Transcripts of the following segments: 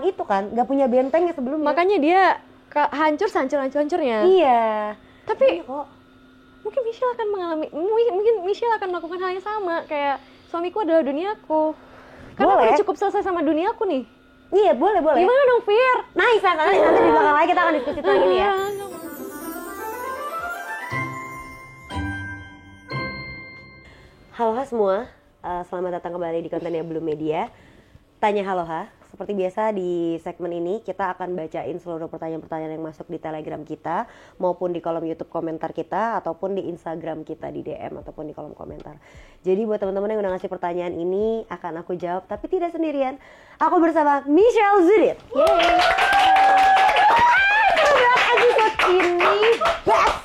itu kan nggak punya bentengnya sebelumnya. Makanya dia hancurnya. Iya. Tapi kok mungkin Michelle akan melakukan hal yang sama. Kayak suamiku adalah duniaku. Karena Boleh. udah cukup selesai sama duniaku nih. Iya boleh. Gimana dong Fir? Nice lah, nanti di belakang lagi kita akan diskusi lagi nih ya. Halo semua, selamat datang kembali di kontennya Bloom Media. Tanya halo ha. Seperti biasa di segmen ini kita akan bacain seluruh pertanyaan-pertanyaan yang masuk di Telegram kita maupun di kolom YouTube komentar kita ataupun di Instagram kita di DM ataupun di kolom komentar. Jadi buat teman-teman yang udah ngasih pertanyaan ini akan aku jawab tapi tidak sendirian. Aku bersama Michelle Zudit. Yeay. Episode ini best.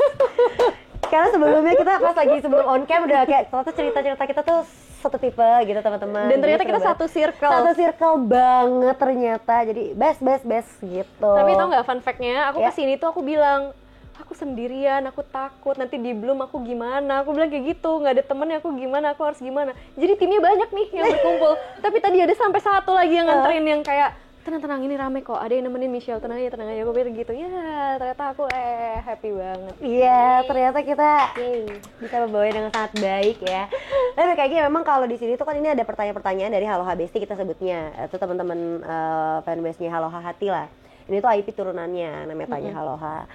Karena sebelumnya kita pas lagi sebelum on cam udah kayak ternyata cerita-cerita kita tuh satu tipe gitu teman-teman. Dan ternyata jadi kita satu circle. Satu circle banget ternyata. Jadi best gitu. Tapi tau gak fun fact-nya, aku Ya. kesini tuh aku bilang aku sendirian, aku takut nanti di Bloom aku gimana. Aku bilang kayak gitu, gak ada temennya aku gimana, aku harus gimana. Jadi timnya banyak nih yang berkumpul. Tapi tadi ada sampai satu lagi yang nganterin yang kayak tenang ini rame kok, ada yang nemenin Michelle, tenang aja aku pikir gitu. Ya ternyata aku happy banget. Iya, ternyata kita bisa membawa dengan sangat baik ya. Tapi kayaknya memang kalau di sini tuh kan ini ada pertanyaan-pertanyaan dari Halo Habesti kita sebutnya. Itu teman-teman fanbase-nya Halo Hati lah. Ini tuh IP turunannya namanya Tanya Halo Ha.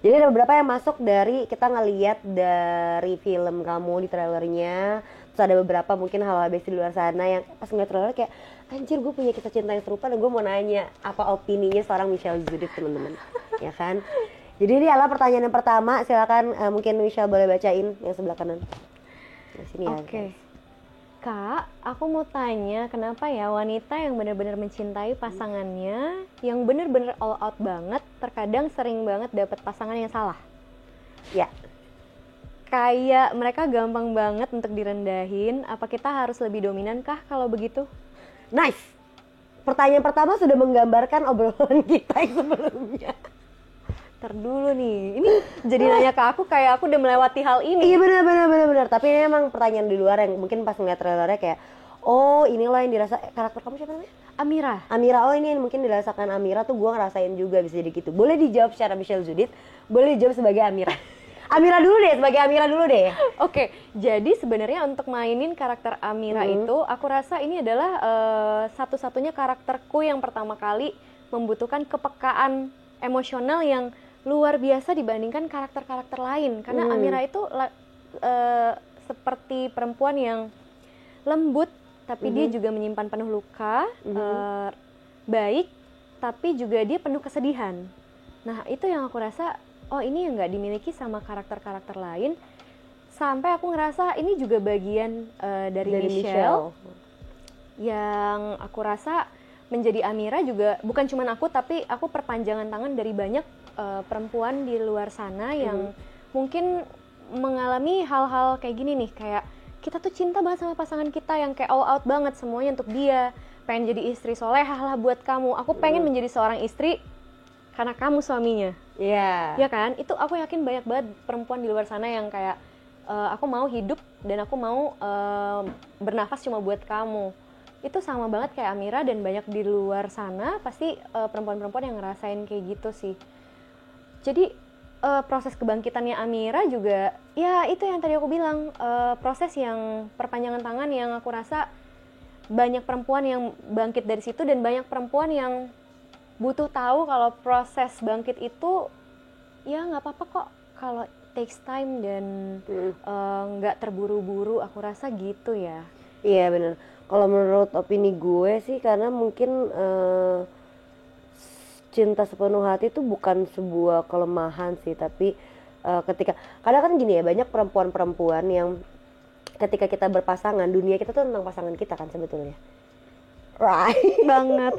Jadi ada beberapa yang masuk dari kita ngeliat dari film kamu di trailernya. Terus ada beberapa mungkin Halo Habesti di luar sana yang pas ngeliat trailer kayak anjir gue punya kisah cinta yang serupa dan gue mau nanya apa opininya seorang Michelle Zudit teman-teman. Ya kan? Jadi ini adalah pertanyaan yang pertama, silakan mungkin Michelle boleh bacain yang sebelah kanan. Di sini ya. Oke. Kak, aku mau tanya kenapa ya wanita yang benar-benar mencintai pasangannya, yang benar-benar all out banget, terkadang sering banget dapat pasangan yang salah. Ya. Kayak mereka gampang banget untuk direndahin, apa kita harus lebih dominan kah kalau begitu? Nice. Pertanyaan pertama sudah menggambarkan obrolan kita yang sebelumnya. Ntar dulu nih, ini jadi nanya ke aku kayak aku udah melewati hal ini. Iya benar. Tapi ini emang pertanyaan di luar yang mungkin pas ngeliat trailernya kayak oh inilah yang dirasa karakter kamu siapa namanya? Amira, oh ini yang mungkin dirasakan Amira tuh gue ngerasain juga bisa jadi gitu. Boleh dijawab secara Michelle Zudit, boleh dijawab sebagai Amira. Sebagai Amira dulu deh. Oke, jadi sebenarnya untuk mainin karakter Amira itu, aku rasa ini adalah satu-satunya karakterku yang pertama kali membutuhkan kepekaan emosional yang luar biasa dibandingkan karakter-karakter lain. Karena Amira itu seperti perempuan yang lembut, tapi dia juga menyimpan penuh luka, baik, tapi juga dia penuh kesedihan. Nah, itu yang aku rasa oh ini yang nggak dimiliki sama karakter-karakter lain, sampai aku ngerasa ini juga bagian dari Michelle yang aku rasa menjadi Amira juga bukan cuma aku, tapi aku perpanjangan tangan dari banyak perempuan di luar sana yang mungkin mengalami hal-hal kayak gini nih, kayak kita tuh cinta banget sama pasangan kita yang kayak all out banget semuanya untuk dia, pengen jadi istri solehah lah buat kamu, aku pengen menjadi seorang istri karena kamu suaminya. Iya. Ya kan? Itu aku yakin banyak banget perempuan di luar sana yang kayak aku mau hidup dan aku mau bernafas cuma buat kamu. Itu sama banget kayak Amira dan banyak di luar sana pasti perempuan-perempuan yang ngerasain kayak gitu sih. Jadi proses kebangkitannya Amira juga ya itu yang tadi aku bilang, proses yang perpanjangan tangan yang aku rasa banyak perempuan yang bangkit dari situ dan banyak perempuan yang butuh tahu kalau proses bangkit itu ya nggak apa-apa kok kalau takes time dan nggak terburu-buru, aku rasa gitu ya. Iya benar. Kalau menurut opini gue sih karena mungkin cinta sepenuh hati itu bukan sebuah kelemahan sih, tapi ketika kadang kan gini ya, banyak perempuan-perempuan yang ketika kita berpasangan, dunia kita tuh tentang pasangan kita kan sebetulnya. Right banget.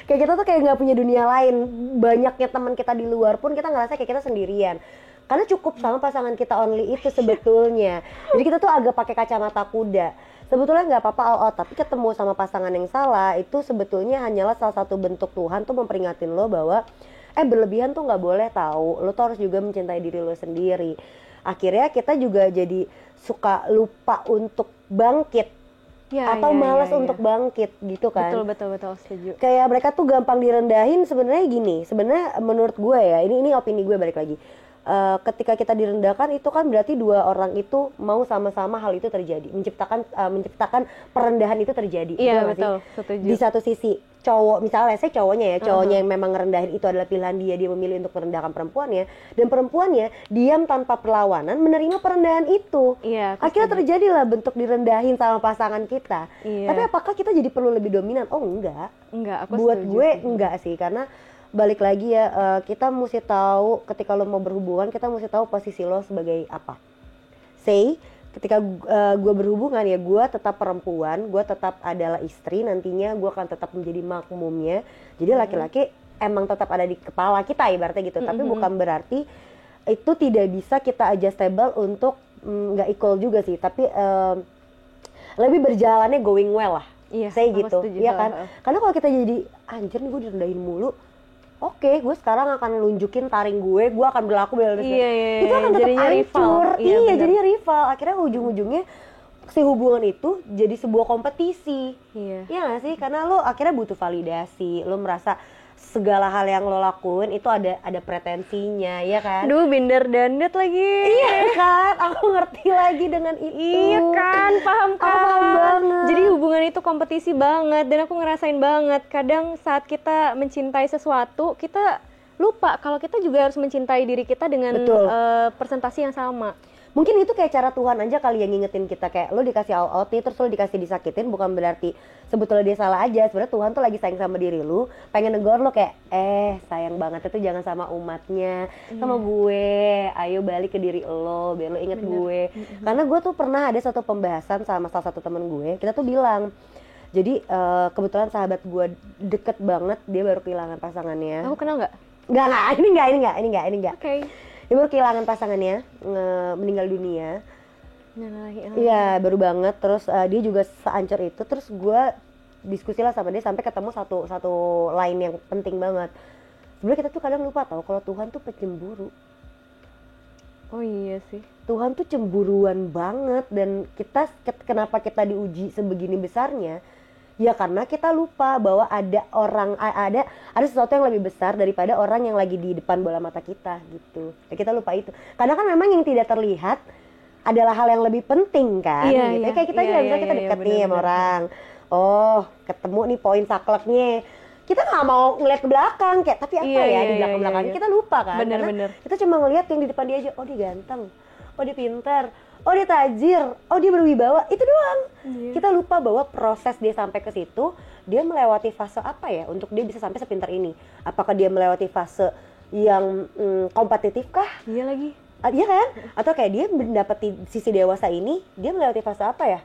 Kayak kita tuh kayak nggak punya dunia lain. Banyaknya teman kita di luar pun kita ngerasa kayak kita sendirian. Karena cukup sama pasangan kita only itu sebetulnya. Jadi kita tuh agak pakai kacamata kuda. Sebetulnya nggak apa-apa all out, tapi ketemu sama pasangan yang salah itu sebetulnya hanyalah salah satu bentuk Tuhan tuh memperingatin lo bahwa berlebihan tuh nggak boleh tahu. Lo tuh harus juga mencintai diri lo sendiri. Akhirnya kita juga jadi suka lupa untuk bangkit. atau malas untuk bangkit gitu kan. Betul, setuju. Kayak mereka tuh gampang direndahin. Sebenarnya gini, sebenarnya menurut gue ya, ini opini gue, balik lagi. Ketika kita direndahkan itu kan berarti dua orang itu mau sama-sama hal itu terjadi, menciptakan perendahan itu terjadi. Iya, betul, setuju. Di satu sisi cowok, misalnya saya cowoknya yang memang ngerendahin itu adalah pilihan dia memilih untuk merendahkan perempuannya, dan perempuannya diam tanpa perlawanan menerima perendahan itu. Iya, akhirnya terjadilah bentuk direndahin sama pasangan kita. Iya. Tapi apakah kita jadi perlu lebih dominan? Oh enggak, aku buat setuju, gue enggak sih, karena balik lagi ya, kita mesti tahu ketika lo mau berhubungan, kita mesti tahu posisi lo sebagai apa. Ketika gue berhubungan ya, gue tetap perempuan, gue tetap adalah istri, nantinya gue akan tetap menjadi makmumnya. Jadi laki-laki emang tetap ada di kepala kita ibaratnya gitu, tapi bukan berarti itu tidak bisa kita adjustable untuk nggak equal juga sih, tapi lebih berjalannya going well lah. Iya, gitu, iya kan? Karena kalau kita jadi anjir nih gue direndahin mulu, oke, gue sekarang akan nunjukin taring gue akan berlaku itu akan tetap hancur. Iya, jadinya rival. Akhirnya ujung-ujungnya si hubungan itu jadi sebuah kompetisi. Iya gak sih? Karena lo akhirnya butuh validasi, lo merasa segala hal yang lo lakuin itu ada pretensinya, ya kan? Duh, binder dandet lagi. Iya kan? Aku ngerti lagi dengan itu. Iya kan? Paham kan? Paham banget. Jadi hubungan itu kompetisi banget, dan aku ngerasain banget. Kadang saat kita mencintai sesuatu, kita lupa kalau kita juga harus mencintai diri kita dengan presentasi yang sama. Mungkin itu kayak cara Tuhan aja kali yang ngingetin kita, kayak lo dikasih all out nih, terus lo dikasih disakitin, bukan berarti sebetulnya dia salah aja. Sebenarnya Tuhan tuh lagi sayang sama diri lo, pengen negor lo kayak sayang banget itu jangan sama umatnya, sama gue, ayo balik ke diri lo biar lo inget gue. Karena gue tuh pernah ada satu pembahasan sama salah satu temen gue, kita tuh bilang, jadi kebetulan sahabat gue deket banget, dia baru kehilangan pasangannya. Aku kenal nggak? Nggak, ini nggak. Oke. Dia baru kehilangan pasangannya, meninggal dunia. Iya, baru banget. Terus dia juga seancur itu. Terus gue diskusi lah sama dia sampai ketemu satu line yang penting banget. Sebenarnya kita tuh kadang lupa tau kalau Tuhan tuh pencemburu. Oh iya sih. Tuhan tuh cemburuan banget, dan kenapa kita diuji sebegini besarnya? Ya karena kita lupa bahwa ada sesuatu yang lebih besar daripada orang yang lagi di depan bola mata kita gitu. Ya, kita lupa itu. Karena kan memang yang tidak terlihat adalah hal yang lebih penting kan. Gitu. Kayak kita misalnya kita deket nih sama orang. Oh, ketemu nih poin sakleknya. Kita nggak mau ngeliat ke belakang kayak, tapi apa di belakang kita lupa kan. Bener. Kita cuma ngeliat yang di depan dia aja. Oh, dia ganteng. Oh, dia pintar. Oh, dia tajir, oh dia berwibawa, itu doang. Kita lupa bahwa proses dia sampai ke situ, dia melewati fase apa ya untuk dia bisa sampai sepintar ini. Apakah dia melewati fase yang kompetitif kah? Iya lagi. Iya kan? Atau kayak dia mendapati sisi dewasa ini, dia melewati fase apa ya?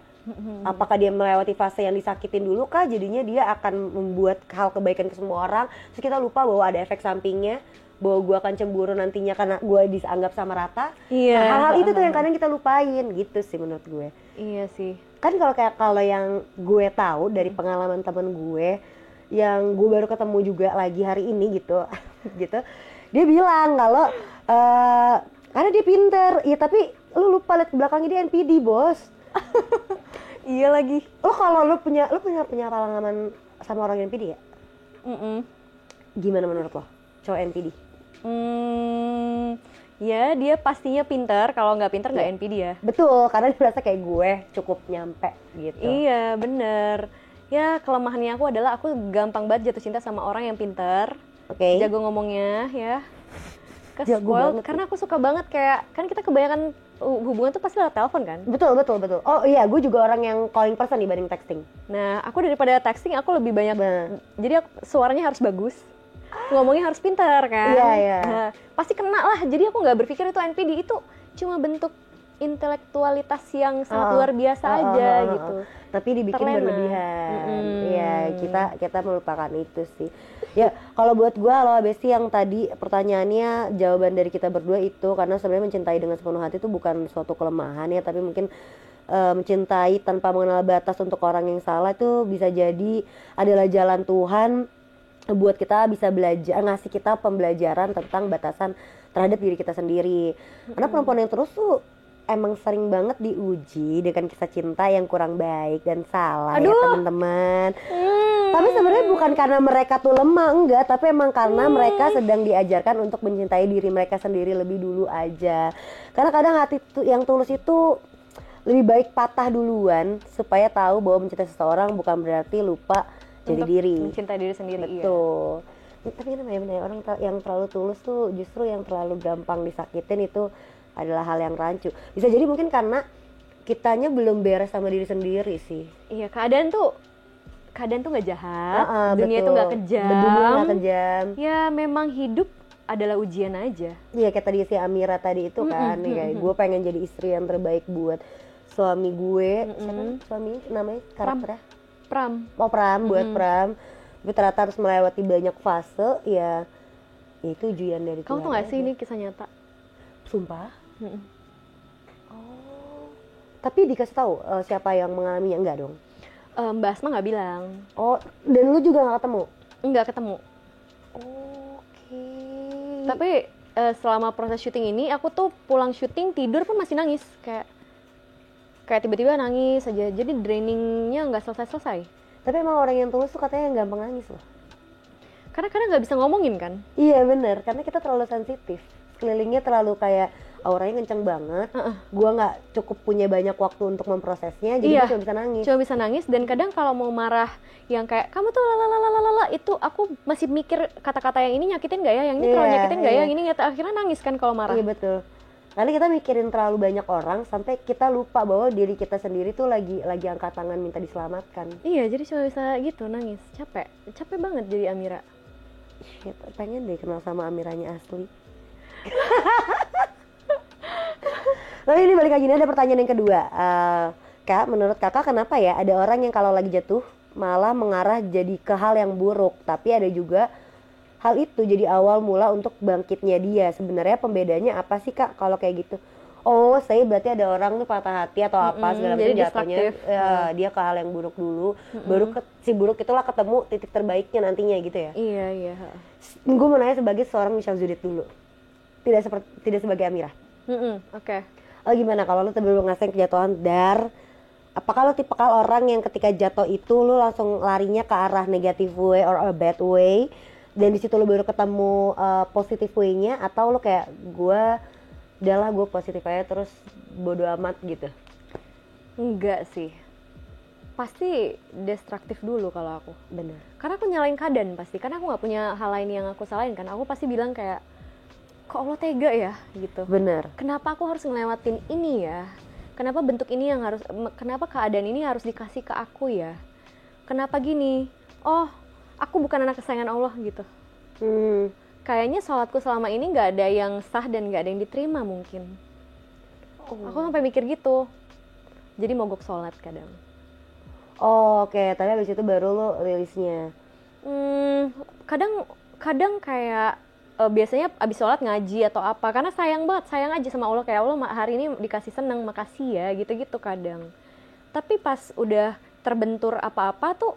Apakah dia melewati fase yang disakitin dulu kah? Jadinya dia akan membuat hal kebaikan ke semua orang. Terus kita lupa bahwa ada efek sampingnya, bahwa gue akan cemburu nantinya karena gue dianggap sama rata. Nah, hal-hal itu tuh yang kadang kita lupain gitu sih menurut gue. Iya sih. Kan kalau yang gue tahu dari pengalaman temen gue yang gue baru ketemu juga lagi hari ini gitu, gitu. Dia bilang kalau karena dia pinter, ya tapi lu lupa liat ke belakangnya dia NPD bos. Iya lagi. Lu punya pengalaman sama orang NPD ya? Gimana menurut lo cowok NPD? Ya dia pastinya pintar, kalau nggak pintar nggak NPD ya. Betul, karena dia merasa kayak gue cukup nyampe gitu. Iya bener. Ya kelemahannya aku adalah aku gampang banget jatuh cinta sama orang yang pintar. Jago ngomongnya ya. Spoiled karena aku suka banget kayak, kan kita kebanyakan hubungan tuh pasti lewat telepon kan? Betul. Oh iya, gue juga orang yang calling person dibanding texting. Nah, aku daripada texting aku lebih banyak. Jadi suaranya harus bagus, ngomongnya harus pintar kan? Iya. Nah, pasti kena lah. Jadi aku nggak berpikir itu NPD, itu cuma bentuk intelektualitas yang sangat luar biasa aja gitu. Tapi dibikin berlebihan. Iya, kita melupakan itu sih. Ya, kalau buat gue loh Besti, yang tadi pertanyaannya jawaban dari kita berdua itu, karena sebenarnya mencintai dengan sepenuh hati itu bukan suatu kelemahan ya, tapi mungkin mencintai tanpa mengenal batas untuk orang yang salah itu bisa jadi adalah jalan Tuhan buat kita bisa belajar, ngasih kita pembelajaran tentang batasan terhadap diri kita sendiri. Karena perempuan yang terus tuh emang sering banget diuji dengan kisah cinta yang kurang baik dan salah ya Aduh. teman-teman. Tapi sebenarnya bukan karena mereka tuh lemah, enggak, tapi emang karena mereka sedang diajarkan untuk mencintai diri mereka sendiri lebih dulu aja. Karena kadang hati yang tulus itu lebih baik patah duluan supaya tahu bahwa mencintai seseorang bukan berarti lupa jadi Untuk diri. mencintai diri sendiri. Betul. Tapi kan namanya orang yang terlalu tulus tuh justru yang terlalu gampang disakitin itu adalah hal yang rancu. Bisa jadi mungkin karena kitanya belum beres sama diri sendiri sih. Iya, keadaan tuh nggak jahat, dunia betul. tuh nggak kejam. Dunia nggak kejam. Ya memang hidup adalah ujian aja. Iya kayak tadi si Amira tadi itu kan, kayak gue pengen jadi istri yang terbaik buat suami gue. Siapa suami namanya karakternya? Pram. Oh Pram, buat Pram. Tapi ternyata harus melewati banyak fase, ya itu ujian dari Kamu Tuhan tuh nggak sih aja. ini kisah nyata? Sumpah? Oh. Tapi dikasih tahu siapa yang mengalaminya, enggak dong? Mbak Asma nggak bilang, Oh, dan lu juga gak ketemu? nggak ketemu. Oke. Tapi selama proses syuting ini, aku tuh pulang syuting tidur pun masih nangis, kayak tiba-tiba nangis aja. Jadi drainingnya nggak selesai-selesai. Tapi emang orang yang tulus tuh katanya gampang nangis loh. Karena kadang nggak bisa ngomongin kan. Iya bener, karena kita terlalu sensitif. Sekelilingnya terlalu kayak auranya kenceng banget. Gua nggak cukup punya banyak waktu untuk memprosesnya, jadi Iya, gua cuma bisa nangis. Cuma bisa nangis, dan kadang kalau mau marah yang kayak kamu tuh lalalala itu aku masih mikir kata-kata yang ini nyakitin nggak ya, yang ini terlalu Iya, nyakitin nggak ya, iya. yang ini akhirnya nangis kan kalau marah. Iya betul. Karena kita mikirin terlalu banyak orang sampai kita lupa bahwa diri kita sendiri tuh lagi angkat tangan minta diselamatkan. Iya, jadi cuma bisa gitu nangis, capek banget jadi Amira. Shit, pengen deh kenal sama Amiranya asli. Tapi ini balik lagi, ini ada pertanyaan yang kedua. Kak, menurut kakak kenapa ya ada orang yang kalau lagi jatuh malah mengarah jadi ke hal yang buruk, tapi ada juga hal itu jadi awal mula untuk bangkitnya dia. Sebenarnya pembedanya apa sih kak kalau kayak gitu? Oh, saya berarti ada orang tuh patah hati atau apa segala macam jadi jatuhnya dia ke hal yang buruk dulu, baru si buruk itulah ketemu titik terbaiknya nantinya gitu ya. Iya. Gue mau nanya sebagai seorang Michelle Judith dulu, tidak sebagai Amira. Oke. Oh gimana kalau lu baru ngerasain kejatuhan dar, apakah lu tipikal orang yang ketika jatuh itu lu langsung larinya ke arah negative way or a bad way, dan di situ lu baru ketemu positive way-nya, atau lu kayak gue positif aja terus bodo amat gitu? Enggak sih, pasti destruktif dulu kalau aku. Bener. Karena aku nyalain keadaan pasti, karena aku nggak punya hal lain yang aku salahin kan. Aku pasti bilang kayak, kok Allah tega ya gitu. Bener. Kenapa aku harus ngelewatin ini ya? Kenapa bentuk ini yang harus, kenapa keadaan ini harus dikasih ke aku ya? Kenapa gini? Oh, aku bukan anak kesayangan Allah gitu. Kayaknya sholatku selama ini nggak ada yang sah dan nggak ada yang diterima mungkin. Aku sampai mikir gitu. Jadi mogok sholat kadang. Oh, oke. Tapi abis itu baru lo rilisnya. Kadang kayak biasanya abis sholat ngaji atau apa, karena sayang aja sama Allah, kayak Allah hari ini dikasih seneng, makasih ya, gitu-gitu kadang. Tapi pas udah terbentur apa-apa tuh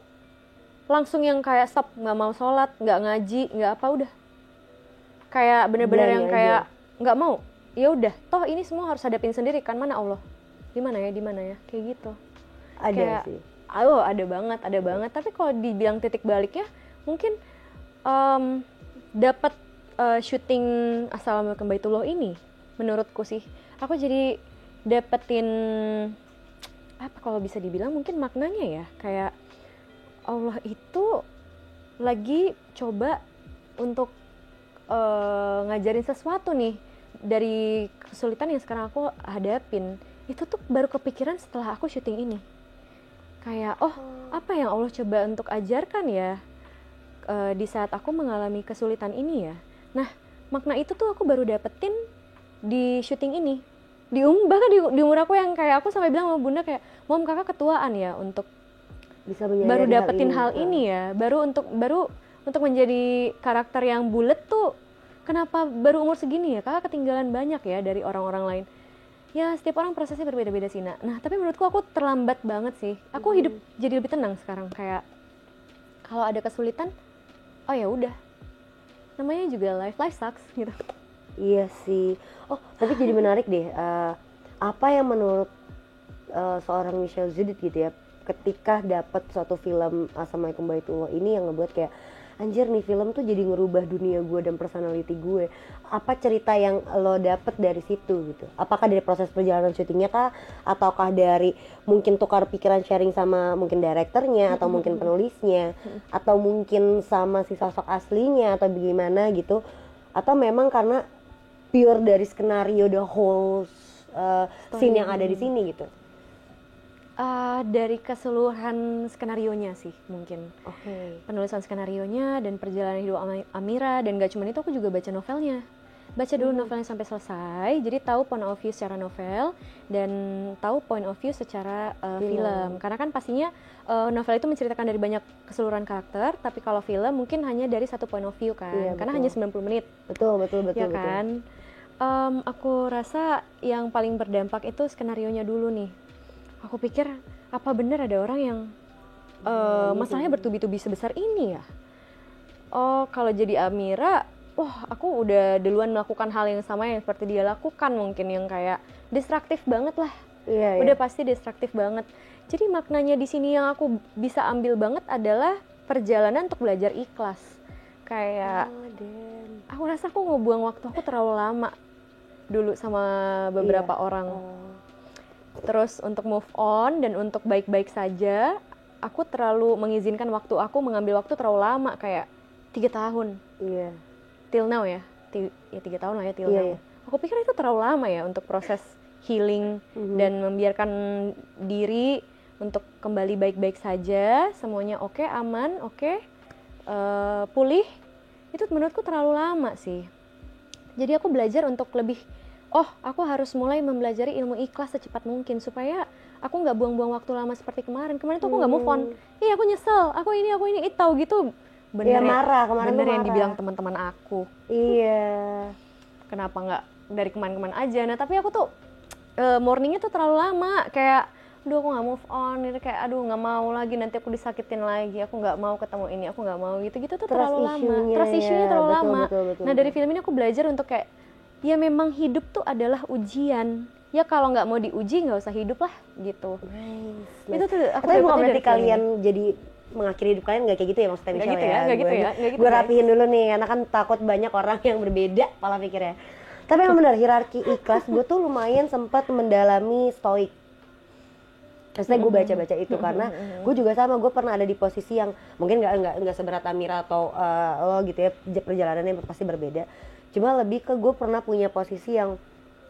langsung yang kayak stop, nggak mau sholat, nggak ngaji, nggak apa, udah kayak bener-bener yang kayak nggak mau. Ya udah, toh ini semua harus hadapin sendiri kan, mana Allah, di mana ya, kayak gitu. Ada kayak, sih. Ada banget. Tapi kalau dibilang titik baliknya, mungkin dapat syuting Assalamualaikum Baitullah ini, menurutku sih, aku jadi dapetin apa kalau bisa dibilang mungkin maknanya ya, kayak Allah itu lagi coba untuk ngajarin sesuatu nih dari kesulitan yang sekarang aku hadapin. Itu tuh baru kepikiran setelah aku syuting ini. Kayak, apa yang Allah coba untuk ajarkan ya di saat aku mengalami kesulitan ini ya. Nah, makna itu tuh aku baru dapetin di syuting ini. Bahkan di umur aku yang kayak aku sampai bilang sama bunda kayak, Mom, kakak ketuaan ya untuk Bisa baru dapetin hal ini ya. Baru untuk menjadi karakter yang bulet tuh, kenapa baru umur segini ya? Kakak ketinggalan banyak ya dari orang-orang lain. Ya setiap orang prosesnya berbeda-beda sih, Nak. Nah tapi menurutku aku terlambat banget sih. Aku hidup jadi lebih tenang sekarang. Kayak kalau ada kesulitan, oh ya udah. Namanya juga life sucks gitu. Iya sih. Oh tapi jadi menarik deh. Apa yang menurut seorang Michelle Judith gitu ya, ketika dapat suatu film Assalamualaikum Baitullah ini yang ngebuat kayak anjir nih film tuh jadi ngerubah dunia gue dan personality gue. Apa cerita yang lo dapet dari situ gitu? Apakah dari proses perjalanan syutingnya kah, ataukah dari mungkin tukar pikiran sharing sama mungkin direkturnya atau mungkin penulisnya, atau mungkin sama si sosok aslinya atau bagaimana gitu, atau memang karena pure dari skenario the whole scene yang ada di sini gitu? Dari keseluruhan skenarionya sih mungkin. Oke. Penulisan skenarionya dan perjalanan hidup Amira, dan gak cuma itu, aku juga baca novelnya. Baca dulu novelnya sampai selesai, jadi tahu point of view secara novel dan tahu point of view secara film. Karena kan pastinya novel itu menceritakan dari banyak keseluruhan karakter, tapi kalau film mungkin hanya dari satu point of view kan. Karena hanya 90 menit. Betul. Ya kan? Aku rasa yang paling berdampak itu skenarionya dulu nih. Aku pikir, apa benar ada orang yang masalahnya bertubi-tubi sebesar ini ya? Oh, kalau jadi Amira, wah aku udah duluan melakukan hal yang sama yang seperti dia lakukan, mungkin yang kayak distraktif banget lah. Udah pasti distraktif banget. Jadi maknanya di sini yang aku bisa ambil banget adalah perjalanan untuk belajar ikhlas. Kayak, aku rasa aku ngebuang waktu aku terlalu lama dulu sama beberapa orang. Terus untuk move on dan untuk baik-baik saja, aku terlalu mengizinkan waktu aku mengambil waktu terlalu lama, kayak 3 tahun. Till now ya, 3 tahun lah ya till now. Aku pikir itu terlalu lama ya untuk proses healing dan membiarkan diri untuk kembali baik-baik saja, semuanya oke, aman, pulih. Itu menurutku terlalu lama sih. Jadi aku belajar untuk lebih, aku harus mulai mempelajari ilmu ikhlas secepat mungkin supaya aku nggak buang-buang waktu lama seperti kemarin. Kemarin tuh aku nggak move on. Aku nyesel. Aku ini tahu gitu. Bener marah kemarin. Bener yang dibilang teman-teman aku. Kenapa nggak dari kemarin-kemarin aja? Nah tapi aku tuh morningnya tuh terlalu lama. Kayak, aduh aku nggak move on. Gitu kayak, aduh nggak mau lagi, nanti aku disakitin lagi. Aku nggak mau ketemu ini. Aku nggak mau gitu tuh terlalu lama. Trust issue-nya terlalu lama. Nah dari film ini aku belajar untuk kayak, ya memang hidup tuh adalah ujian. Ya kalau nggak mau diuji nggak usah hidup lah gitu. Itu tuh aku bukan berarti kalian jadi mengakhiri hidup kalian nggak kayak gitu ya maksudnya Michelle ya? Nggak gitu ya. Gue rapihin dulu nih karena kan takut banyak orang yang berbeda pola pikirnya. Tapi emang benar hierarki ikhlas gue tuh lumayan sempat mendalami stoik. Maksudnya gue baca-baca itu karena gue juga sama, gue pernah ada di posisi yang mungkin nggak seberat Amira atau lo gitu ya, perjalanannya pasti berbeda. Cuma lebih ke gue pernah punya posisi yang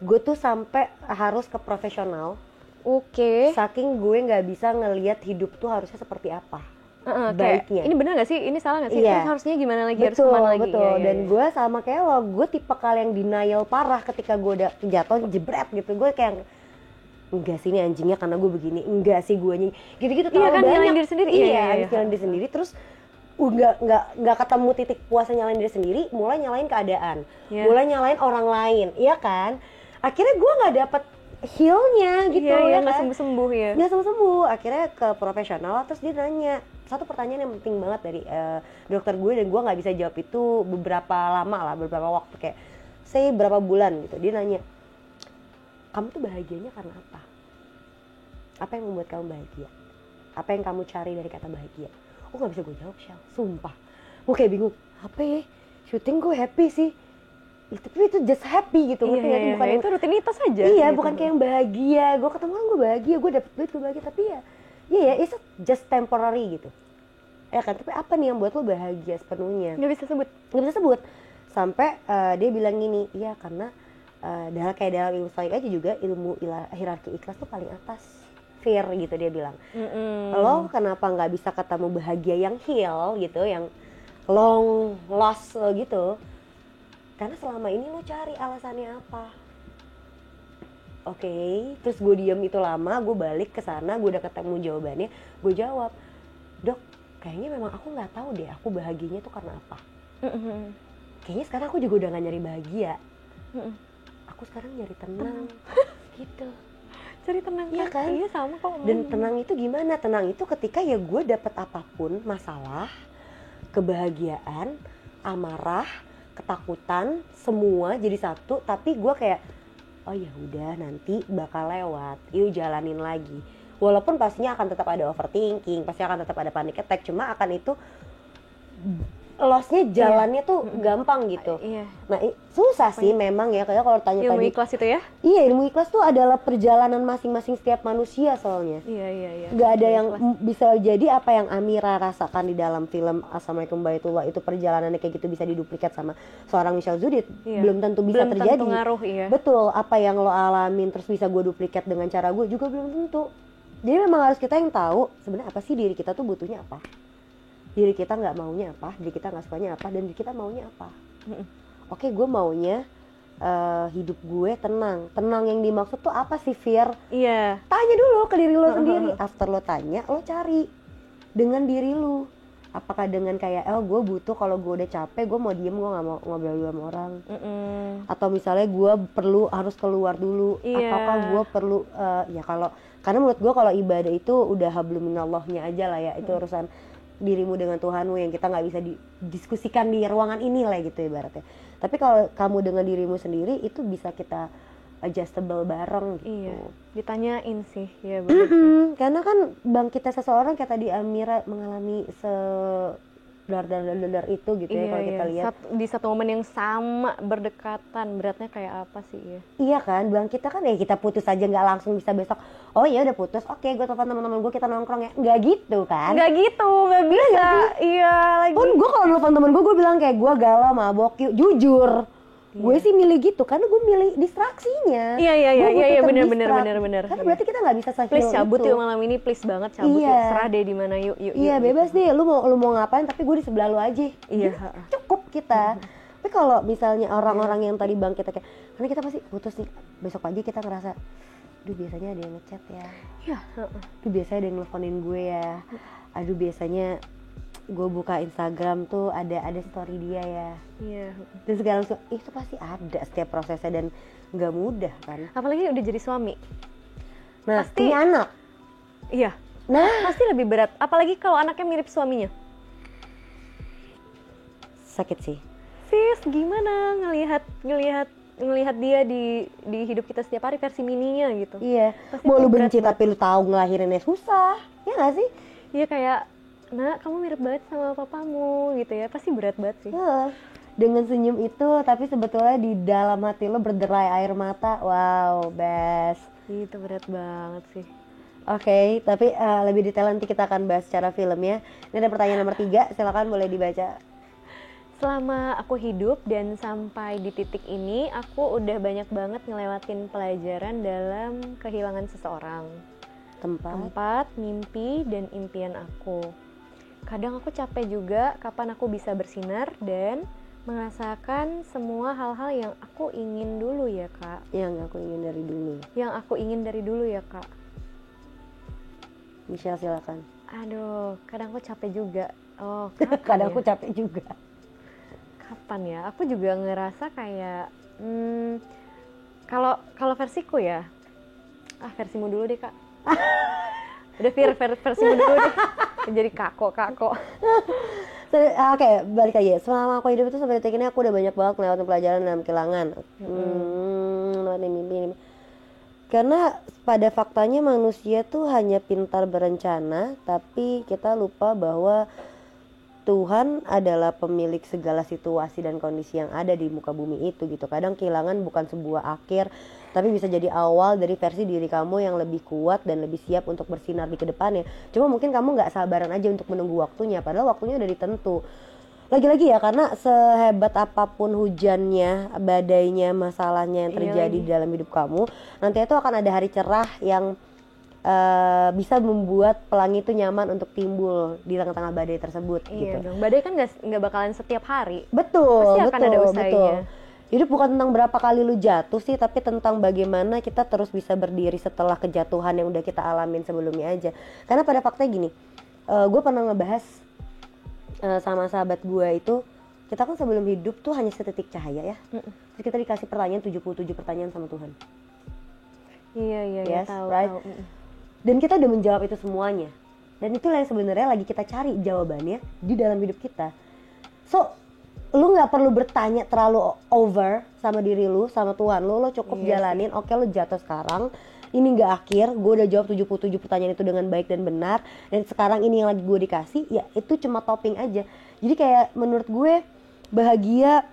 gue tuh sampai harus ke profesional. Saking gue nggak bisa ngelihat hidup tuh harusnya seperti apa. Baiknya. Ini benar nggak sih? Ini salah nggak sih? Terus harusnya gimana lagi? Harus kemana lagi? Betul. Dan gue sama kayak lo, gue tipe yang denial parah ketika gue udah jatuh jebret gitu. Gue kayak enggak sih ini anjingnya karena gue begini, enggak sih gue gitu-gitu terlalu kan, banyak. nyalain diri sendiri. Nyalain diri sendiri, terus nggak ketemu titik puasnya nyalain diri sendiri, mulai nyalain keadaan, mulai nyalain orang lain, iya kan? Akhirnya gue nggak dapet healnya gitu, ya nggak kan? Nggak sembuh. Akhirnya ke profesional, terus dia nanya satu pertanyaan yang penting banget dari dokter gue, dan gue nggak bisa jawab itu beberapa waktu, kayak say berapa bulan gitu. Dia nanya, kamu tuh bahagianya karena apa? Apa yang membuat kamu bahagia? Apa yang kamu cari dari kata bahagia? Nggak bisa gue jawab, Shell. Sumpah. Gue kayak bingung. Apa ya? Syuting gue happy sih. Tapi itu just happy gitu. Bukan itu rutinitas aja. Iya, gitu. Bukan kayak yang bahagia. Gue ketemu orang gue bahagia. Gue dapet duit gue bahagia. Tapi ya it's just temporary gitu. Ya kan? Tapi apa nih yang buat lo bahagia sepenuhnya? Nggak bisa sebut. Sampai dia bilang gini, iya karena dalam ilmu stoik aja juga ilmu hierarki ikhlas tuh paling atas, fear gitu dia bilang. Lo kenapa nggak bisa ketemu bahagia yang heal gitu, yang long lost lo gitu? Karena selama ini lo cari alasannya apa? Terus gue diam itu lama, gue balik ke sana, gue udah ketemu jawabannya, gue jawab, dok, kayaknya memang aku nggak tahu deh aku bahagianya tuh karena apa. Kayaknya sekarang aku juga udah nggak nyari bahagia. Aku sekarang nyari tenang. Gitu. Cari tenang, iya kan? Iya sama kok. Dan tenang itu gimana? Tenang itu ketika ya gue dapet apapun, masalah, kebahagiaan, amarah, ketakutan, semua jadi satu. Tapi gue kayak oh ya udah nanti bakal lewat, yuk jalanin lagi. Walaupun pastinya akan tetap ada overthinking, pasti akan tetap ada panic attack, cuma akan itu lossnya jalannya tuh gampang gitu. Nah susah sih memang ya, kayak kalau tanya ilmu tadi ikhlas itu ya. Iya, ilmu ikhlas tuh adalah perjalanan masing-masing setiap manusia soalnya. Iya. Gak ada yang bisa jadi apa yang Amira rasakan di dalam film Assalamualaikum Baitullah itu perjalanannya kayak gitu bisa diduplikat sama seorang Michelle Judith. Belum tentu bisa belum terjadi. Tentu ngaruh, iya. Betul, apa yang lo alamin terus bisa gue duplikat dengan cara gue juga belum tentu. Jadi memang harus kita yang tahu sebenarnya apa sih diri kita tuh butuhnya apa. Diri kita nggak maunya apa, diri kita nggak sukanya apa, dan diri kita maunya apa. Oke, gue maunya hidup gue tenang yang dimaksud tuh apa sih, Fir? Iya. Tanya dulu ke diri lo sendiri. After lo tanya, lo cari dengan diri lo. Apakah dengan kayak gue butuh kalau gue udah capek gue mau diem, gue nggak mau ngobrol dulu sama orang. Atau misalnya gue harus keluar dulu. Ataukah gue perlu ya kalau karena menurut gue kalau ibadah itu udah hablum minallahnya aja lah ya, itu urusan dirimu dengan Tuhanmu yang kita nggak bisa didiskusikan di ruangan ini lah gitu ibaratnya. Tapi kalau kamu dengan dirimu sendiri itu bisa kita adjustable bareng gitu. Iya, ditanyain sih ya benar sih. Karena kan bangkitnya seseorang kayak tadi Amira mengalami dar itu gitu ya kalau kita lihat. Di satu momen yang sama berdekatan, beratnya kayak apa sih ya? Iya kan, bangkitnya kan kita putus aja nggak langsung bisa besok. Oh ya udah putus, oke gue telepon teman-teman gue kita nongkrong ya, nggak gitu kan? Nggak gitu, nggak bisa. Iya lagi. Pun gue kalau telepon temen gue bilang kayak gue galau mabok yuk, jujur. Gue sih milih gitu karena gue milih distraksinya. Iya benar. Karena berarti kita nggak bisa sahil please cabut itu. Yuk malam ini, please banget cabut yuk, serah deh di mana yuk. Iya bebas deh, lu mau ngapain tapi gue di sebelah lu aja. Iya. Cukup kita. Tapi kalau misalnya orang-orang yang tadi bang kita kayak, karena kita pasti putus nih, besok pagi kita ngerasa, aduh biasanya ada yang ngechat ya. Iya. Aduh biasanya ada yang nelfonin gue ya. Aduh biasanya gue buka Instagram tuh ada story dia ya. Iya. Dan segala itu pasti ada setiap prosesnya dan nggak mudah kan. Apalagi udah jadi suami. Nah, pasti punya anak. Iya. Nah, pasti lebih berat. Apalagi kalau anaknya mirip suaminya. Sakit sih. Sis, gimana ngelihat dia di hidup kita setiap hari versi mininya gitu. Iya. Pasti mau lu benci berat. tapi lu tahu ngelahirinnya susah. Ya nggak sih? Iya kayak, nah kamu mirip banget sama papamu gitu ya, pasti berat banget sih. Dengan senyum itu tapi sebetulnya di dalam hati lo berderai air mata. Wow, best. Itu berat banget sih. Oke, tapi lebih detail nanti kita akan bahas secara filmnya. Ini ada pertanyaan nomor 3, silakan boleh dibaca. Selama aku hidup dan sampai di titik ini, aku udah banyak banget ngelewatin pelajaran dalam kehilangan seseorang. Tempat, mimpi, dan impian aku. Kadang aku capek juga kapan aku bisa bersinar dan merasakan semua hal-hal yang aku ingin dulu ya kak. Yang aku ingin dari dulu ya kak. Michelle silakan. Aduh, kadang aku capek juga. Oh, kadang aku capek juga. Kapan ya? Aku juga ngerasa kayak kalau versiku ya. Versimu dulu deh kak. Udah versimu dulu deh. Jadi kako. Oke, balik aja. Selama aku hidup itu sampai detik ini aku udah banyak banget ngelewatin pelajaran dalam kehilangan. Mimpi. Karena pada faktanya manusia tuh hanya pintar berencana, tapi kita lupa bahwa Tuhan adalah pemilik segala situasi dan kondisi yang ada di muka bumi itu gitu. Kadang kehilangan bukan sebuah akhir, tapi bisa jadi awal dari versi diri kamu yang lebih kuat dan lebih siap untuk bersinar di kedepannya. Cuma mungkin kamu gak sabaran aja untuk menunggu waktunya, padahal waktunya udah ditentu. Lagi-lagi ya, karena sehebat apapun hujannya, badainya, masalahnya yang terjadi di dalam hidup kamu, nanti itu akan ada hari cerah yang bisa membuat pelangi itu nyaman untuk timbul di tengah-tengah badai tersebut. Iya gitu. dong, badai kan nggak bakalan setiap hari. Betul, pasti akan ada usainya. Hidup bukan tentang berapa kali lu jatuh sih, tapi tentang bagaimana kita terus bisa berdiri setelah kejatuhan yang udah kita alamin sebelumnya aja. Karena pada faktanya gini, gue pernah ngebahas sama sahabat gue itu, kita kan sebelum hidup tuh hanya sedetik cahaya ya. Terus kita dikasih pertanyaan 77 pertanyaan sama Tuhan. Iya, yes, tahu. Right? Dan kita udah menjawab itu semuanya. Dan itulah yang sebenarnya lagi kita cari jawabannya di dalam hidup kita. So, lu nggak perlu bertanya terlalu over sama diri lu, sama Tuhan lu cukup jalanin. Oke, lu jatuh sekarang, ini nggak akhir, gue udah jawab 77 pertanyaan itu dengan baik dan benar, dan sekarang ini yang lagi gue dikasih, ya itu cuma topping aja. Jadi kayak menurut gue bahagia,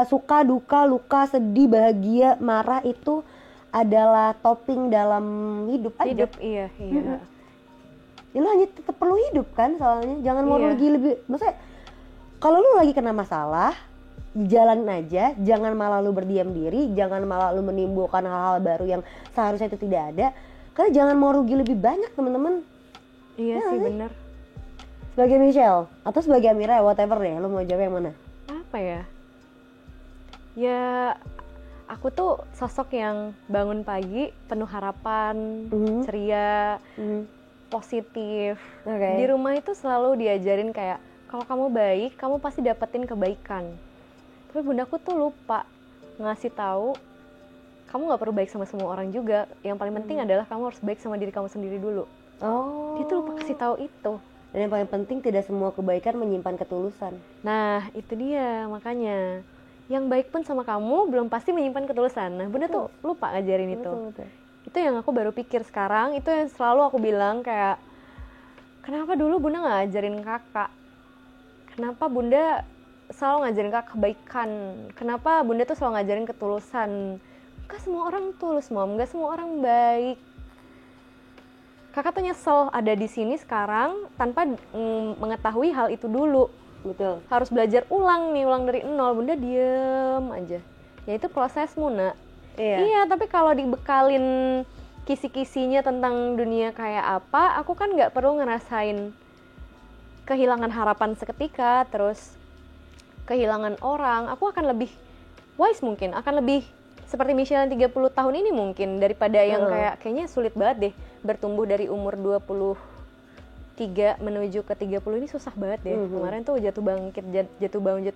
suka, duka, luka, sedih, bahagia, marah itu adalah topping dalam hidup aja. Iya. Ya lu hanya tetap perlu hidup kan, soalnya jangan mau lagi lebih, maksudnya kalau lu lagi kena masalah, jalanin aja, jangan malah lu berdiam diri, jangan malah lu menimbulkan hal-hal baru yang seharusnya itu tidak ada. Karena jangan mau rugi lebih banyak, teman-teman. Iya sih, bener. Sebagai Michelle atau sebagai Amira, whatever deh, lu mau jawab yang mana? Apa ya? Ya, aku tuh sosok yang bangun pagi penuh harapan, ceria, positif. Di rumah itu selalu diajarin kayak, kalau kamu baik, kamu pasti dapetin kebaikan. Tapi bundaku tuh lupa ngasih tahu, kamu nggak perlu baik sama semua orang juga. Yang paling penting adalah kamu harus baik sama diri kamu sendiri dulu. Dia tuh lupa kasih tahu itu. Dan yang paling penting, tidak semua kebaikan menyimpan ketulusan. Nah, itu dia makanya. Yang baik pun sama kamu belum pasti menyimpan ketulusan. Nah, bunda tuh lupa ngajarin itu. Betul. Itu yang aku baru pikir sekarang. Itu yang selalu aku bilang kayak, kenapa dulu bunda nggak ngajarin kakak? Kenapa bunda selalu ngajarin kakak kebaikan? Kenapa bunda tuh selalu ngajarin ketulusan? Gak semua orang tulus, Mom. Gak semua orang baik. Kakak tuh nyesel ada di sini sekarang tanpa mengetahui hal itu dulu. Betul. Harus belajar ulang dari nol. Bunda diem aja. Ya itu prosesmu, nak. Iya, tapi kalau dibekalin kisi-kisinya tentang dunia kayak apa, aku kan nggak perlu ngerasain kehilangan harapan seketika, terus kehilangan orang. Aku akan lebih wise mungkin, akan lebih seperti Michelle yang 30 tahun ini mungkin, daripada yang kayaknya sulit banget deh bertumbuh dari umur 23 menuju ke 30 ini susah banget deh. Kemarin tuh jatuh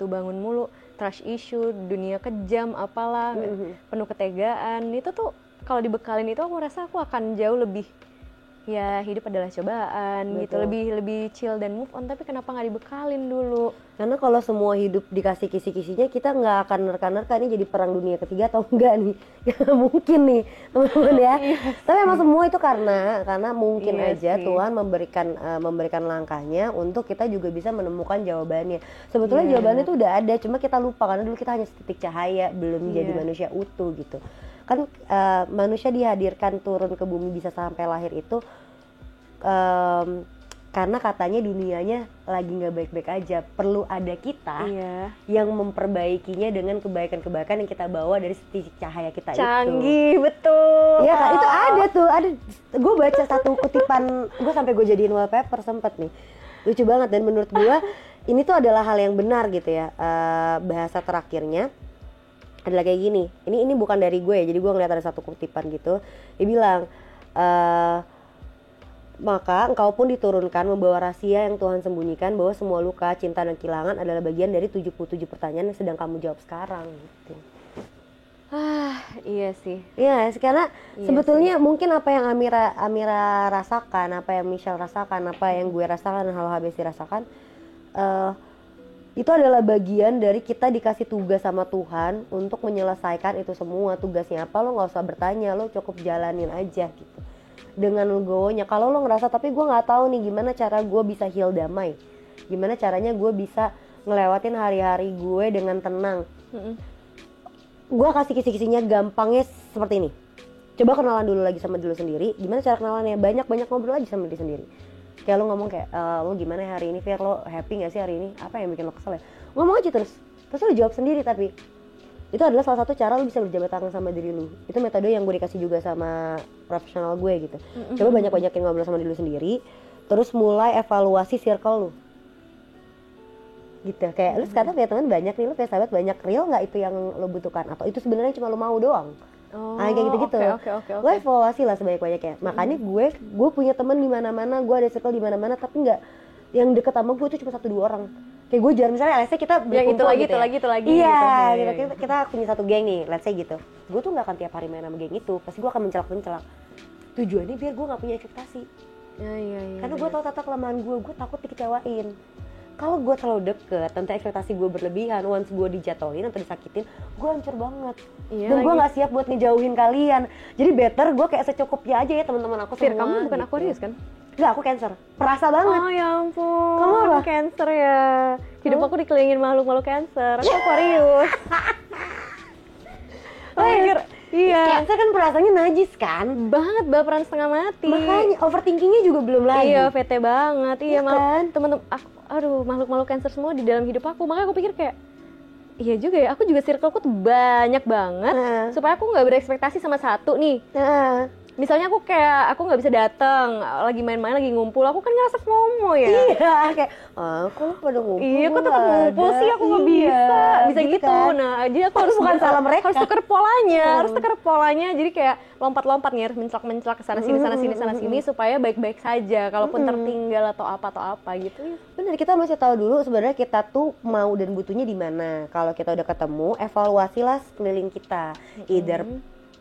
bangun mulu, trust issue, dunia kejam, apalah, penuh ketegaan. Itu tuh kalau dibekalin itu aku rasa aku akan jauh lebih, ya hidup adalah cobaan. Betul. Gitu, lebih chill dan move on. Tapi kenapa nggak dibekalin dulu? Karena kalau semua hidup dikasih kisi-kisinya, kita nggak akan nerka-nerka ini jadi perang dunia ketiga atau enggak nih. Nggak mungkin nih, teman-teman ya. Tapi emang semua itu karena mungkin aja sih. Tuhan memberikan langkahnya untuk kita juga bisa menemukan jawabannya. Sebetulnya jawabannya itu udah ada, cuma kita lupa karena dulu kita hanya setitik cahaya, belum jadi manusia utuh gitu. Kan manusia dihadirkan turun ke bumi bisa sampai lahir itu karena katanya dunianya lagi nggak baik-baik aja, perlu ada kita yang memperbaikinya dengan kebaikan-kebaikan yang kita bawa dari setitik cahaya kita. Canggih, betul. Iya, itu ada. Gue baca satu kutipan, gue sampai gue jadiin wallpaper sempet nih, lucu banget. Dan menurut gue ini tuh adalah hal yang benar gitu ya. Bahasa terakhirnya adalah kayak gini. Ini bukan dari gue ya, jadi gue ngeliat ada satu kutipan gitu. Dia bilang, maka engkau pun diturunkan membawa rahasia yang Tuhan sembunyikan, bahwa semua luka, cinta, dan kehilangan adalah bagian dari 77 pertanyaan yang sedang kamu jawab sekarang gitu. Iya sih. Iya, karena sebetulnya mungkin apa yang Amira rasakan, apa yang Michelle rasakan, apa yang gue rasakan, dan hal-hal Besti rasakan, itu adalah bagian dari kita dikasih tugas sama Tuhan untuk menyelesaikan itu semua. Tugasnya apa, lo gak usah bertanya, lo cukup jalanin aja gitu dengan legowonya. Kalau lo ngerasa, tapi gue nggak tahu nih gimana cara gue bisa heal damai, gimana caranya gue bisa ngelewatin hari-hari gue dengan tenang, gue kasih kisi-kisinya gampangnya seperti ini. Coba kenalan dulu lagi sama diri sendiri. Gimana cara kenalannya? Banyak ngobrol aja sama diri sendiri. Kayak lo ngomong kayak, lo gimana hari ini, Fir? Lo happy gak sih hari ini? Apa yang bikin lo kesel ya? Ngomong aja terus lo jawab sendiri. Tapi itu adalah salah satu cara lo bisa berjabat tangan sama diri lo. Itu metode yang gue dikasih juga sama profesional gue gitu. Coba banyak-banyakin ngobrol sama diri lo sendiri, terus mulai evaluasi circle lo gitu. Kayak lu sekarang punya teman banyak nih, lu punya sahabat banyak, real nggak itu yang lo butuhkan, atau itu sebenarnya cuma lo mau doang? Kayak gitu-gitu. Okay. Lo evaluasi lah sebanyak-banyaknya. Makanya gue punya teman di mana-mana, gue ada circle di mana-mana, tapi nggak yang deket sama gue itu cuma 1-2 orang. Kayak gue jarang, misalnya let's say kita berkumpul gitu ya. Itu lagi. Iya, gitu. Kita punya satu geng nih, let's say gitu. Gue tuh nggak akan tiap hari main sama geng itu, pasti gue akan mencelak. Tujuannya biar gue nggak punya ekspektasi. Iya. Karena gue tahu tata kelemahan gue takut dikecewain. Kalau gue terlalu deket, nanti ekspektasi gue berlebihan, once gue dijatuhin atau disakitin, gue hancur banget. Iya Dan gue lagi. nggak siap buat ngejauhin kalian. Jadi better gue kayak secukupnya aja ya teman-teman aku Fir, semua. kamu bukan gitu. Aquarius kan? Enggak, aku Cancer. Perasa banget. Oh ya ampun, Kamu apa? aku Cancer ya. Hidup aku dikelilingin makhluk-makhluk Cancer. Aku Aquarius. Oh iya. Iya. Cancer kan perasaannya najis kan? Banget baperan setengah mati. Makanya overthinkingnya juga belum lagi. Iya, VT banget. Iya, Iya kan? temen-temen aku, aduh, makhluk-makhluk Cancer semua di dalam hidup aku. Makanya aku pikir kayak iya juga ya, aku juga circleku tuh banyak banget. Supaya aku nggak berekspektasi sama satu nih. Misalnya aku nggak bisa datang, lagi main-main, lagi ngumpul, aku kan ngerasa FOMO ya. Iya, kayak aku pada ngumpul. Iya, aku gua tetap nggak ngumpul ada. sih, aku nggak bisa gitu. Kan? Nah, jadi aku Tapi harus bukan salah mereka. harus tukar polanya, jadi kayak lompat-lompat nih, harus menclak-menclak ke sana sini supaya baik-baik saja. Kalaupun tertinggal atau apa gitu. Bener, kita masih tahu dulu sebenarnya kita tuh mau dan butuhnya di mana. Kalau kita udah ketemu, evaluasilah sekeliling kita, either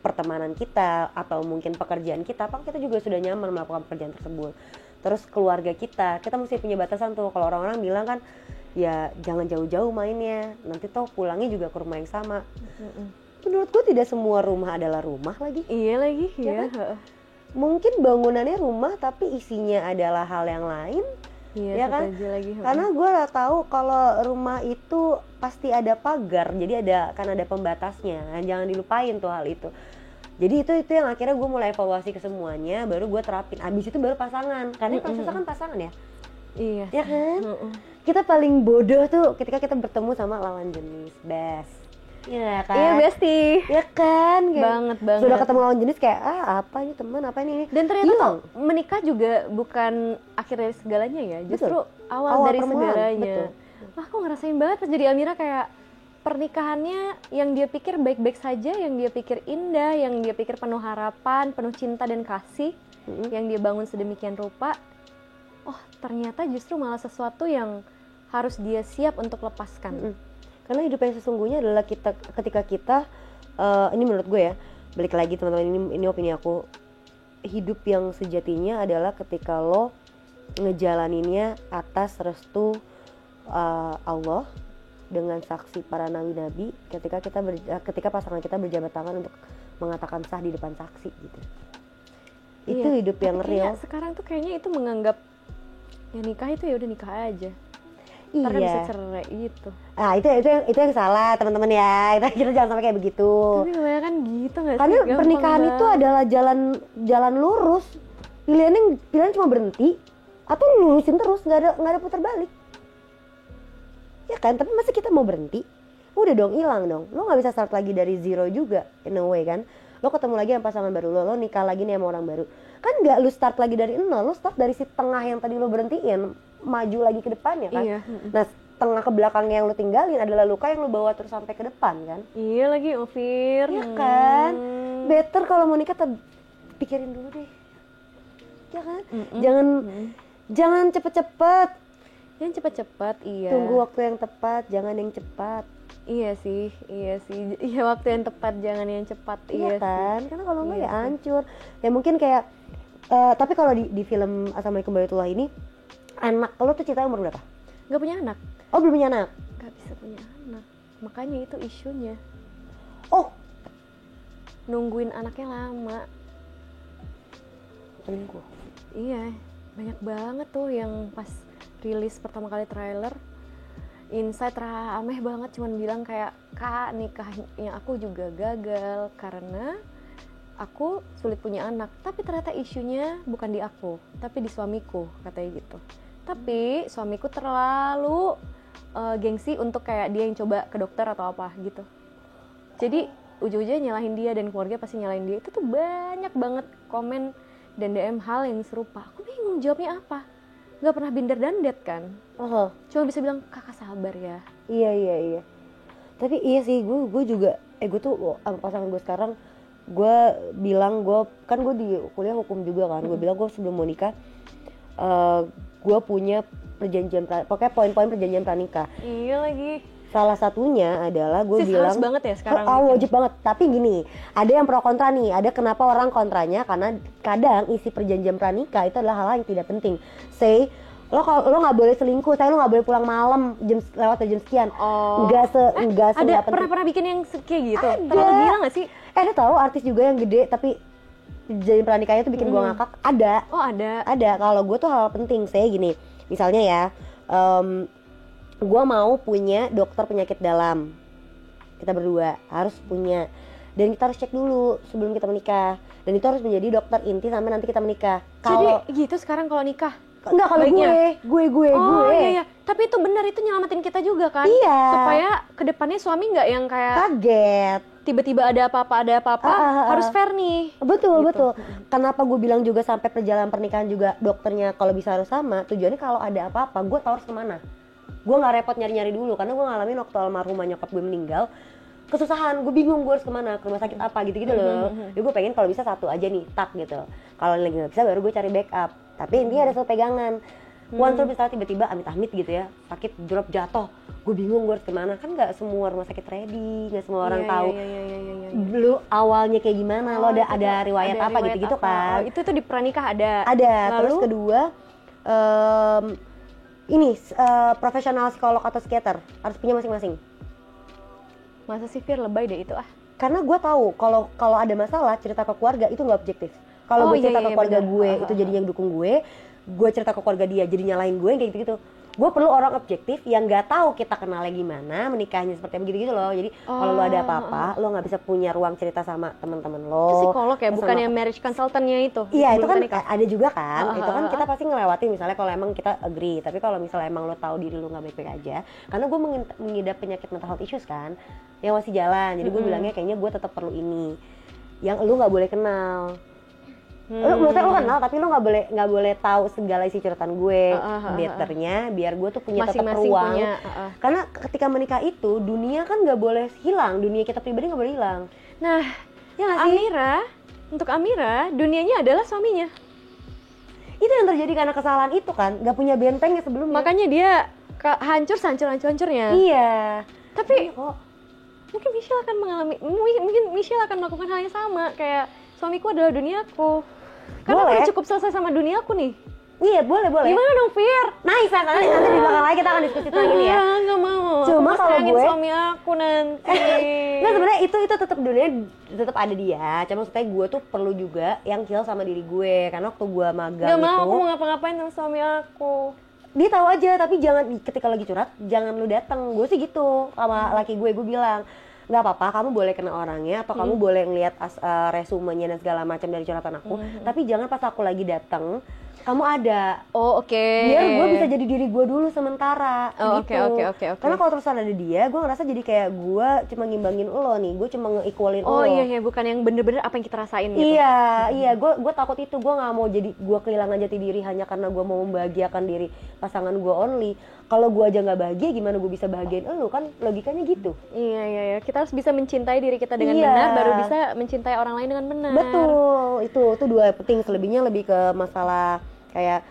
pertemanan kita atau mungkin pekerjaan kita, apa kita juga sudah nyaman melakukan pekerjaan tersebut. Terus keluarga kita mesti punya batasan tuh. Kalau orang-orang bilang kan, ya jangan jauh-jauh mainnya, nanti toh pulangnya juga ke rumah yang sama. Menurutku tidak semua rumah adalah rumah lagi. Iya lagi, Ya iya. Mungkin bangunannya rumah tapi isinya adalah hal yang lain. Iya, Ya kan? setuju lagi. Karena gue tahu kalau rumah itu pasti ada pagar, jadi kan ada pembatasnya. Nah, jangan dilupain tuh hal itu. Jadi itu yang akhirnya gue mulai evaluasi ke semuanya, baru gue terapin. Abis itu baru pasangan, karena prosesnya kan pasangan ya. Iya. Ya kan? Kita paling bodoh tuh ketika kita bertemu sama lawan jenis, best. Iya kan? Iya, bestie. Ya kan? Kayak Banget. sudah ketemu lawan jenis kayak apa ini teman, apa ini? Dan ternyata hilang. tuh menikah juga bukan akhir dari segalanya ya, justru awal dari permulaan, segalanya. betul. Wah, aku ngerasain banget pas jadi Amira kayak pernikahannya yang dia pikir baik-baik saja, yang dia pikir indah, yang dia pikir penuh harapan, penuh cinta dan kasih, yang dia bangun sedemikian rupa. Oh, ternyata justru malah sesuatu yang harus dia siap untuk lepaskan. Karena hidup yang sesungguhnya adalah ketika kita ini menurut gue ya, balik lagi teman-teman, ini opini aku, hidup yang sejatinya adalah ketika lo ngejalaninnya atas restu Allah dengan saksi para nabi-nabi, ketika pasangan kita berjabat tangan untuk mengatakan sah di depan saksi gitu. Itu Iya, hidup yang tapi real. sekarang tuh kayaknya itu menganggap ya nikah itu ya udah nikah aja. Ntar kan bisa Iya. cerai gitu. Ah itu yang salah teman-teman ya. Kita jangan sampai kayak begitu. Tapi kebanyakan gitu nggak sih? Karena Gampang pernikahan banget. itu adalah jalan lurus. Pilihan cuma berhenti atau lu lulusin terus, nggak ada putar balik. Ya kan, tapi masa kita mau berhenti? Udah dong, hilang dong. Lo nggak bisa start lagi dari zero juga, in a way kan. Lo ketemu lagi sama pasangan baru lo nikah lagi nih sama orang baru. Kan nggak lu start lagi dari nol, lo start dari si tengah yang tadi lo berhentiin, maju lagi ke depannya kan. Iya. Nah, tengah ke belakang yang lo tinggalin adalah luka yang lo bawa terus sampai ke depan kan. Iya lagi, Ovir. Iya kan? Better kalau mau nikah pikirin dulu deh. Ya kan? Jangan cepet-cepet. Yang cepat-cepat, iya. Tunggu waktu yang tepat, jangan yang cepat. Iya sih. Iya, waktu yang tepat, jangan yang cepat. Iya Iya kan? sih. Karena kalau enggak Iya ya sih. hancur. Ya mungkin kayak tapi kalau di film Assalamualaikum Warahmatullahi ini, anak lo tuh ceritanya umur berapa? Nggak punya anak. Oh, belum punya anak. Nggak bisa punya anak. Makanya itu isunya. Oh, Nungguin anaknya lama. selingkuh. Iya, banyak banget tuh yang pas rilis pertama kali trailer, Insight rameh banget cuman bilang kayak, "Kak, nikahnya aku juga gagal karena aku sulit punya anak." Tapi ternyata isunya bukan di aku, tapi di suamiku, katanya gitu. Tapi suamiku terlalu gengsi untuk kayak dia yang coba ke dokter atau apa gitu. Jadi ujung-ujungnya nyalahin dia dan keluarga pasti nyalahin dia. Itu tuh banyak banget komen dan DM hal yang serupa. Aku bingung jawabnya apa. Gak pernah binder dan dead kan. Oh, Cuma bisa bilang, "Kakak sabar ya." iya. Tapi iya sih, gue juga gue tuh sama pasangan gue sekarang, gue bilang gue di kuliah hukum juga kan. Gue bilang gue sebelum mau nikah gue punya perjanjian pokoknya poin-poin perjanjian pranikah. Iya lagi. Salah satunya adalah gue Sis, bilang harus banget ya sekarang. wajib banget. Tapi gini, ada yang pro kontra nih. Ada kenapa orang kontranya, karena kadang isi perjanjian pranikah itu adalah hal yang tidak penting. Say lo nggak boleh selingkuh, saya lo nggak boleh pulang malam lewat jam sekian. Nggak ada penting. pernah bikin yang kayak gitu? Ada. Terlalu gila nggak sih? Lo tahu artis juga yang gede tapi jadi pernikahannya tuh bikin gua ngakak. Ada. Oh ada. Kalau gue tuh hal penting saya gini, misalnya ya, gue mau punya dokter penyakit dalam, kita berdua harus punya, dan kita harus cek dulu sebelum kita menikah, dan itu harus menjadi dokter inti sampai nanti kita menikah. Jadi gitu sekarang kalau nikah? Enggak, kalau gue. Iya. Tapi itu benar, itu nyelamatin kita juga kan? Iya. Supaya kedepannya suami nggak yang kayak kaget. Tiba-tiba ada apa-apa, harus fair nih. Betul. Gitu. Kenapa gue bilang juga sampai perjalanan pernikahan juga dokternya kalau bisa harus sama. Tujuannya kalau ada apa-apa, gue tahu harus kemana. Gue nggak repot nyari-nyari dulu, karena gue ngalamin waktu almarhumah nyokap gue meninggal, kesusahan, gue bingung gue harus kemana, ke rumah sakit apa gitu-gitu loh. Jadi gue pengen kalau bisa satu aja nih, tak gitu. Kalau lagi nggak bisa baru gue cari backup. Tapi intinya ada satu pegangan. Once misalnya tiba-tiba amit-amit gitu ya, sakit drop jatuh, gue bingung gue harus kemana. Kan nggak semua rumah sakit ready, nggak semua orang tahu. Lu awalnya kayak gimana, lo ada riwayat apa gitu-gitu kan. Itu di pranikah ada. Ada. Terus kedua, profesional psikolog atau psikiater harus punya masing-masing. Masa sih Fir, lebay deh itu Karena gue tahu kalau ada masalah cerita ke keluarga itu nggak objektif. Kalau gue cerita ke keluarga gue itu jadinya dukung gue cerita ke keluarga dia jadi nyalain gue kayak gitu. Gue perlu orang objektif yang nggak tahu kita kenalnya gimana, menikahnya seperti apa gitu loh. Jadi kalau lo ada apa-apa, lo nggak bisa punya ruang cerita sama teman-teman lo. Itu psikolog ya, bukan yang marriage consultantnya itu. Iya, itu kan ada juga kan. Itu kan kita pasti ngelewatin misalnya kalau emang kita agree. Tapi kalau misalnya emang lo tahu diri lo nggak baik-baik aja, karena gue mengidap penyakit mental health issues kan, yang masih jalan. Jadi gue bilangnya kayaknya gue tetap perlu ini, yang lo nggak boleh kenal. Lo kenal tapi lo nggak boleh tahu segala isi curhatan gue. Betternya biar gue tuh punya tetap ruang. Karena ketika menikah itu dunia kan nggak boleh hilang, dunia kita pribadi nggak boleh hilang. Nah, ya untuk Amira dunianya adalah suaminya. Itu yang terjadi karena kesalahan itu kan, nggak punya bentengnya sebelumnya. Makanya dia hancurnya. Iya. Tapi mungkin Michelle akan melakukan hal yang sama, kayak suamiku adalah duniaku. Karena aku cukup selesai sama duniaku nih. Iya, boleh. Gimana dong, Fir? Nice, nanti di belakang lagi kita akan diskusi lagi nih ya. Nggak mau. Cuma kalau gue suami aku nanti. Nah, sebenarnya itu tetap dunia tetap ada dia. Cuma maksudnya gue tuh perlu juga yang heal sama diri gue. Karena waktu gue magang Nggak mau, aku mau ngapa-ngapain sama suami aku. Dia tahu aja, tapi jangan ketika lagi curhat jangan lu datang. Gue sih gitu sama laki gue bilang, nggak apa-apa, kamu boleh kena orangnya atau kamu boleh ngeliat resumenya dan segala macam dari curhatan aku, tapi jangan pas aku lagi datang kamu ada. Oke. Biar gue bisa jadi diri gue dulu sementara. Oke. Karena kalau terusan ada dia, gue ngerasa jadi kayak gue cuma ngimbangin lo nih, gue cuma nge-equalin lo. Iya, bukan yang bener-bener apa yang kita rasain gitu. Iya, gue takut itu, gue nggak mau jadi gue kehilangan jati diri hanya karena gue mau membahagiakan diri pasangan gue only. Kalau gue aja nggak bahagia, gimana gue bisa bahagiain lo? Kan logikanya gitu. Iya. Kita harus bisa mencintai diri kita dengan benar, baru bisa mencintai orang lain dengan benar. Betul, itu dua penting. Selebihnya lebih ke masalah kayak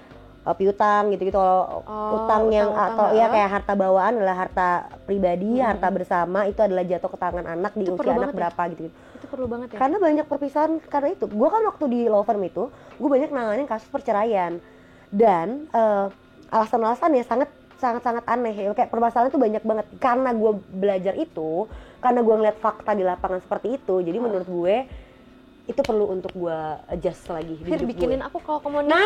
piutang gitu utang yang atau ya kayak harta bawaan adalah harta pribadi, harta bersama itu adalah jatuh ke tangan anak di usia anak berapa gitu. Itu perlu banget ya. Karena banyak perpisahan karena itu. Gue kan waktu di law firm itu, gue banyak nanganin kasus perceraian dan alasan-alasannya sangat aneh ya. Kayak permasalahan itu banyak banget. Karena gue belajar itu, karena gue ngeliat fakta di lapangan seperti itu, jadi menurut gue itu perlu untuk gue adjust lagi di hidup bikinin gue. aku kalau kamu nikah.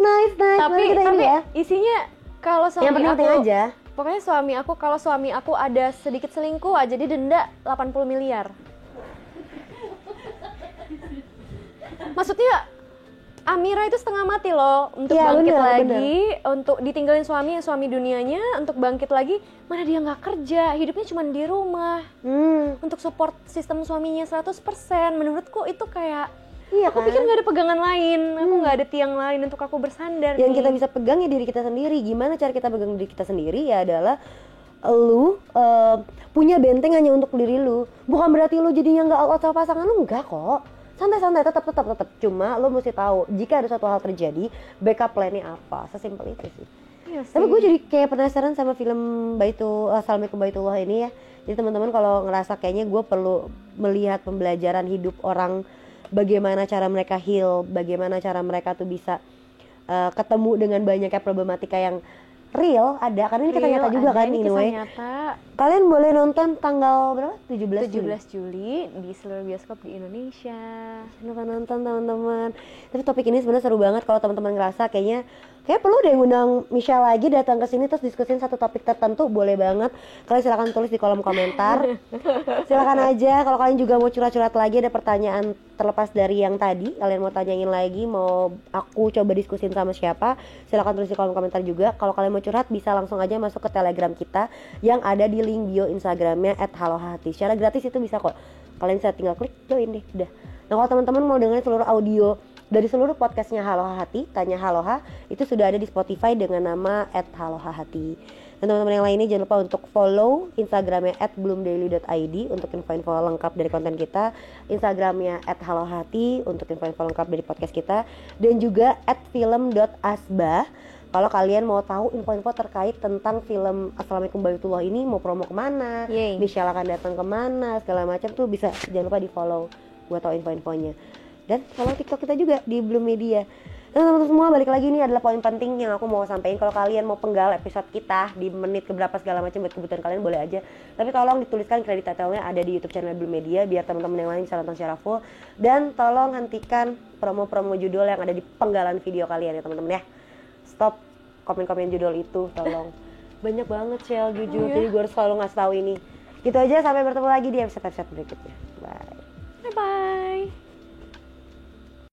Nice. Tapi ya, isinya kalau suami yang penting aja. Pokoknya kalau suami aku ada sedikit selingkuh aja didenda 80 miliar. Maksudnya Amira itu setengah mati loh untuk bangkit lagi, untuk ditinggalin suami dunianya, untuk bangkit lagi. Mana dia nggak kerja, hidupnya cuma di rumah. Untuk support sistem suaminya 100%. Menurutku itu kayak, aku pikir nggak ada pegangan lain, aku nggak ada tiang lain untuk aku bersandar. Yang kita bisa pegang ya diri kita sendiri. Gimana cara kita pegang diri kita sendiri ya adalah lu punya benteng hanya untuk diri lu. Bukan berarti lu jadinya nggak out sama pasangan lu, enggak kok. Santai, tetap. Cuma lo mesti tahu jika ada suatu hal terjadi, backup plan-nya apa. Sesimpel itu sih. Iya sih. Tapi gue jadi kayak penasaran sama film Assalamualaikum Baitullah ini ya. Jadi teman-teman kalau ngerasa kayaknya gue perlu melihat pembelajaran hidup orang, bagaimana cara mereka heal, bagaimana cara mereka tuh bisa ketemu dengan banyaknya problematika yang real ada, karena ini kisah nyata juga kan ini anyway. kisah nyata. Kalian boleh nonton tanggal berapa? 17 Juli di seluruh bioskop di Indonesia. Jangan lupa nonton teman-teman. Tapi topik ini sebenarnya seru banget. Kalau teman-teman ngerasa kayak perlu deh ngundang Michelle lagi datang ke sini terus diskusin satu topik tertentu, boleh banget. Kalian silakan tulis di kolom komentar. Silakan aja kalau kalian juga mau curhat-curhat lagi, ada pertanyaan terlepas dari yang tadi, kalian mau tanyain lagi, mau aku coba diskusin sama siapa, silakan tulis di kolom komentar juga. Kalau kalian mau curhat bisa langsung aja masuk ke Telegram kita yang ada di link bio Instagramnya @halohahati. Secara gratis itu bisa kok. Kalian bisa tinggal klik join deh, udah. Nah, kalau teman-teman mau dengerin seluruh audio dari seluruh podcastnya Halohahati, Tanya Haloha, itu sudah ada di Spotify dengan nama @halohahati. Dan teman-teman yang lainnya jangan lupa untuk follow Instagramnya @bloomdaily.id untuk info-info lengkap dari konten kita, Instagramnya @halohahati untuk info-info lengkap dari podcast kita, dan juga @film.asbah kalau kalian mau tahu info-info terkait tentang film Assalamualaikum Baitullah ini, mau promo kemana, Michelle akan datang kemana, segala macam tuh bisa, jangan lupa di follow buat tahu info-infonya. Dan follow TikTok kita juga di Bloom Media. Dan teman-teman semua, balik lagi nih adalah poin penting yang aku mau sampaikan. Kalau kalian mau penggal episode kita di menit keberapa segala macam buat kebutuhan kalian, boleh aja. Tapi tolong dituliskan kredit detailnya ada di YouTube channel Bloom Media biar teman-teman yang lain bisa nonton secara full. Dan tolong hentikan promo-promo judul yang ada di penggalan video kalian ya teman-teman ya. Stop komen-komen judul itu, tolong. Banyak banget Shell jujur, jadi gue harus selalu ngasih tahu ini. Gitu aja, sampai bertemu lagi di episode berikutnya. Bye. Bye.